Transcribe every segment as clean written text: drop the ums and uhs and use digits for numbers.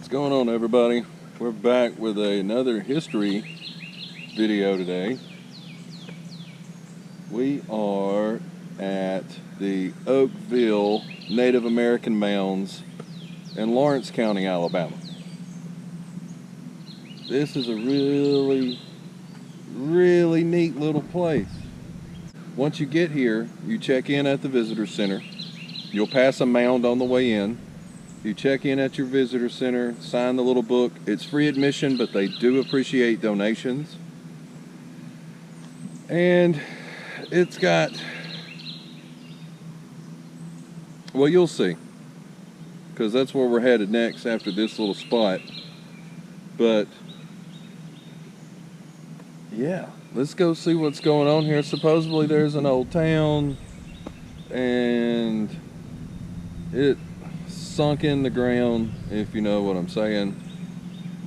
What's going on, everybody? We're back with another history video today. We are at the Oakville Native American Mounds in Lawrence County, Alabama. This is a really neat little place. Once you get here, you check in at the visitor center. You'll pass a mound on the way in. You check in at your visitor center, sign the little book. It's free admission, but they do appreciate donations. And it's got, well, you'll see, because that's where we're headed next after this little spot. But yeah, let's go see what's going on here. Supposedly there's an old town, and it sunk in the ground, if you know what I'm saying.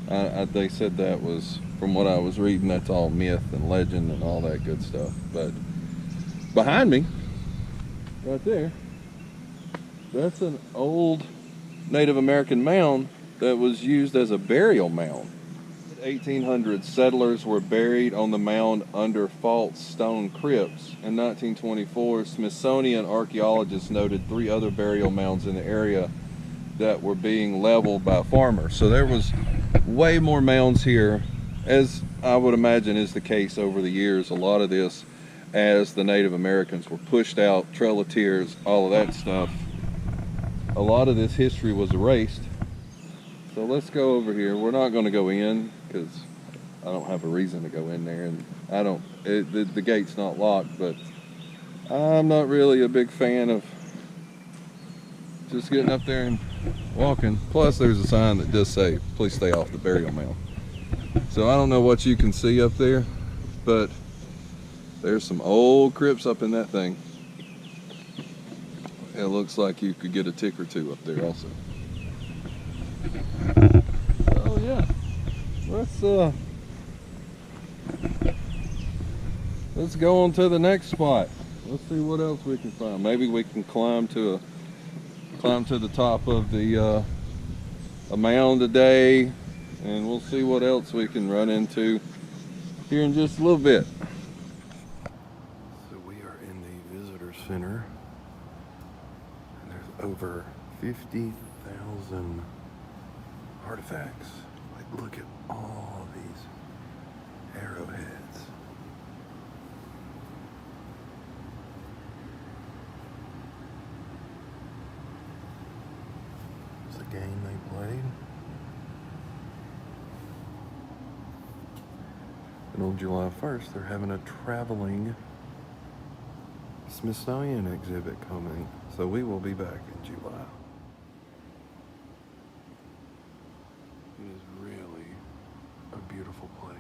They said that was, from what I was reading, that's all myth and legend and all that good stuff. But behind me, right there, that's an old Native American mound that was used as a burial mound. 1800s, settlers were buried on the mound under false stone crypts. In 1924, Smithsonian archaeologists noted 3 other burial mounds in the area that were being leveled by farmers. So there was way more mounds here, as I would imagine is the case over the years. A lot of this, as the Native Americans were pushed out, Trail of Tears, all of that stuff, a lot of this history was erased. So let's go over here. We're not going to go in because I don't have a reason to go in there, and the gate's not locked, but I'm not really a big fan of just getting up there and walking. Plus there's a sign that does say, please stay off the burial mound. So I don't know what you can see up there, but there's some old crypts up in that thing. It looks like you could get a tick or two up there also. Oh yeah, let's go on to the next spot. Let's see what else we can find. Maybe we can climb to the top of the a mound today, and we'll see what else we can run into here in just a little bit. So we are in the visitor center, and there's over 50,000 artifacts. Like, look at all these arrowheads. It's a game they played. And on July 1st, they're having a traveling Smithsonian exhibit coming. So we will be back in July. It is really a beautiful place.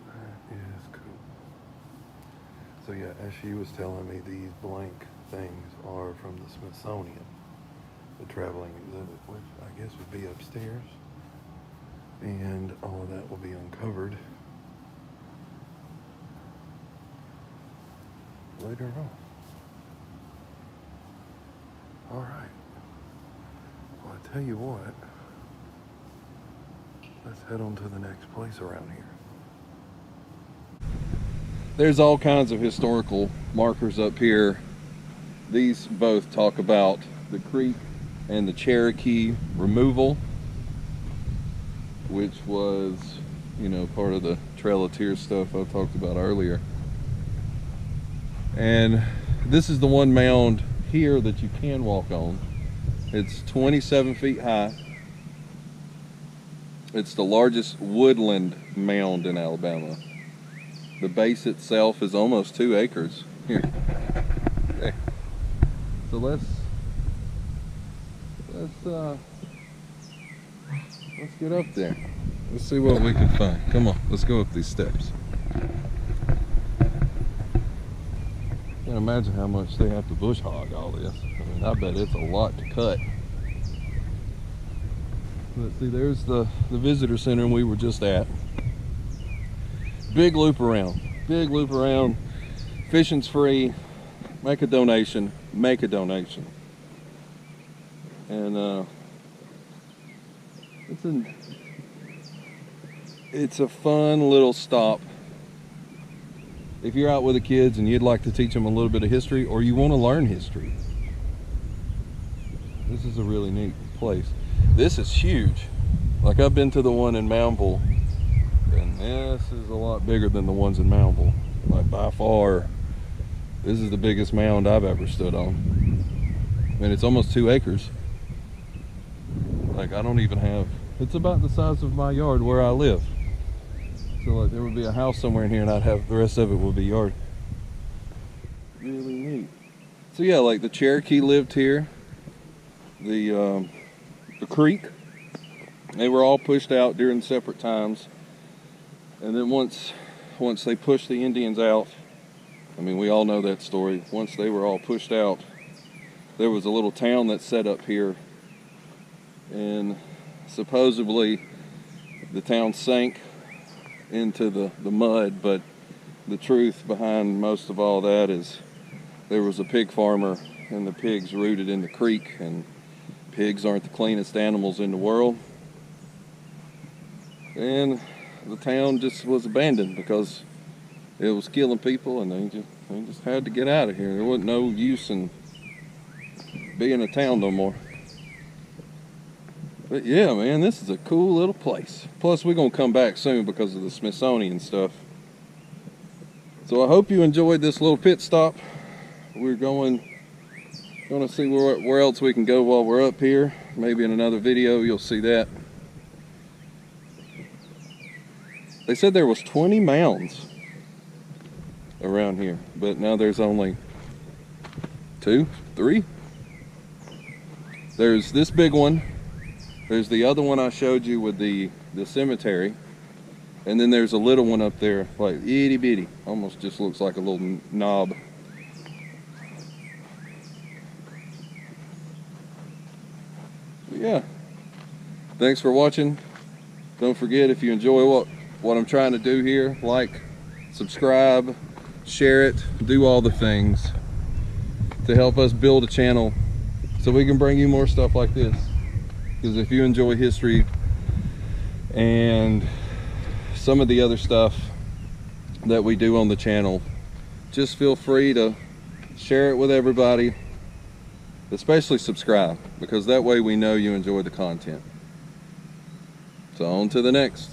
That is cool. So yeah, as she was telling me, these blank things are from the Smithsonian, the traveling exhibit, which I guess would be upstairs. And all of that will be uncovered later on. All right. Well, I tell you what, let's head on to the next place around here. There's all kinds of historical markers up here. These both talk about the Creek and the Cherokee removal, which was, you know, part of the Trail of Tears stuff I talked about earlier. And this is the one mound here that you can walk on. It's 27 feet high. It's the largest woodland mound in Alabama. The base itself is almost 2 acres. Here. Okay. So let's get up there. Let's see what we can find. Come on, let's go up these steps. Can't imagine how much they have to bush hog all this. I mean, I bet it's a lot to cut. Let's see, there's the visitor center we were just at. Big loop around. Fishing's free. Make a donation. And it's a fun little stop. If you're out with the kids and you'd like to teach them a little bit of history, or you want to learn history, this is a really neat place. This is huge. Like, I've been to the one in Moundsville, and this is a lot bigger than the ones in Moundsville. Like, by far, this is the biggest mound I've ever stood on. I mean, it's almost 2 acres. Like, I don't even have, it's about the size of my yard where I live. So like, there would be a house somewhere in here and I'd have, the rest of it would be yard. Really neat. So yeah, like the Cherokee lived here. The Creek, they were all pushed out during separate times. And then once they pushed the Indians out, I mean, we all know that story. Once they were all pushed out, there was a little town that set up here, and supposedly the town sank into the mud, but the truth behind most of all that is there was a pig farmer, and the pigs rooted in the creek, and pigs aren't the cleanest animals in the world, and the town just was abandoned because it was killing people, and they just had to get out of here. There wasn't no use in being a town no more. But yeah, man, this is a cool little place. Plus, we're gonna come back soon because of the Smithsonian stuff. So I hope you enjoyed this little pit stop. We're gonna see where else we can go while we're up here. Maybe in another video you'll see that. They said there was 20 mounds around here, but now there's only 2, 3. There's this big one. There's the other one I showed you with the cemetery. And then there's a little one up there, like itty bitty. Almost just looks like a little knob. But yeah. Thanks for watching. Don't forget, if you enjoy what I'm trying to do here, like, subscribe, share it, do all the things to help us build a channel so we can bring you more stuff like this. Because if you enjoy history and some of the other stuff that we do on the channel, just feel free to share it with everybody, especially subscribe, because that way we know you enjoy the content. So on to the next.